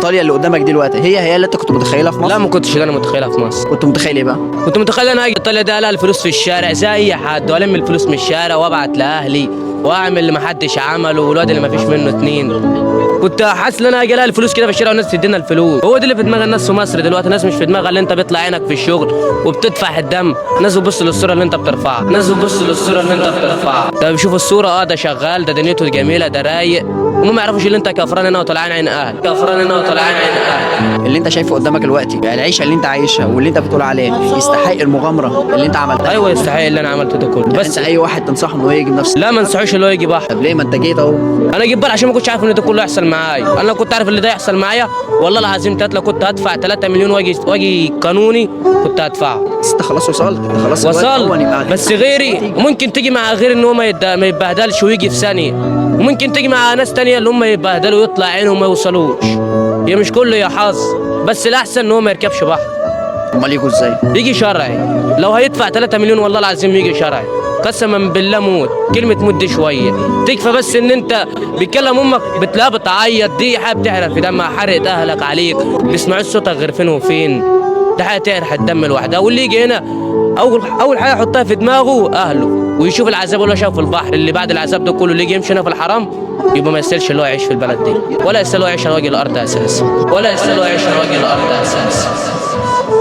ايطاليا اللي قدامك دلوقتي هي اللي انت كنت متخيلها في مصر؟ لا ما كنتش انا متخيلها في مصر. كنت متخيل ايه بقى؟ كنت متخيل انا اجي ايطاليا ده الاقي الفلوس في الشارع زي اي حد، والم الفلوس من الشارع وابعت لاهلي واعمل اللي ما حدش عمله والواد اللي ما فيش منه اتنين. كنت حاسس ان انا اجي الاقي الفلوس كده في الشارع والناس تدينا الفلوس. هو ده اللي في دماغ الناس في مصر دلوقتي. الناس مش في دماغها اللي انت بيطلع عينك في الشغل وبتدفع الدم. الناس بتبص للصوره اللي انت بترفعها، ده بيشوفوا الصوره ده شغال، ده دنيته جميله، ده رايق، وما ما يعرفوش اللي انت كفران هنا وطلعان عين اهل. اللي انت شايفه قدامك دلوقتي يعني العيشه اللي انت عايشها واللي انت بتقول عليه يستحق المغامره اللي انت عملتها؟ ايوه يستحق اللي انا عملته ده كله. بس بس اي واحد تنصحه انه يجي بنفسه؟ لا ما انصحوش اللي هو يجي بحر. طب ليه؟ ما انت جيت اهو. انا جيت بحر عشان ما كنتش عارف ان ده كله يحصل معايا. انا لو كنت عارف اللي ده يحصل معايا والله العظيم لو كنت هدفع 3 مليون واجي قانوني كنت هدفعه. بس انت خلاص وصلت، انت خلاص وصل. بس غيري ممكن تيجي مع غير ان هو ما يتبهدلش ويجي في ثانيه، وممكن تيجي مع ناس تانية اللي هم يتبهدلوا ويطلع عينهم ما يوصلوش. هي مش كله يا حظ، بس الاحسن ان هو ما يركبش بحر. امال يجوا ازاي؟ يجي شرعي. لو هيدفع 3 مليون والله العظيم يجي شرعي. قسما بالله موت. كلمه موت دي شويه تكفى، بس ان انت بتكلم امك بتلاقيها بتعيط، دي حاجه بتعرف في دمها، حرقت اهلك عليك، ما بيسمعوش صوتك غير فين وفين. ده حاجه تعرف الدم لوحدها. واللي يجي هنا اول حاجه يحطها في دماغه اهله، ويشوف العذاب اللي هو شافه في البحر. اللي بعد العذاب ده كله اللي يجي يمشي هنا في الحرام يبقى ما يستاهلش اللي هو يعيش في البلد دي، ولا يستاهل يعيش على وجه الارض اساسا.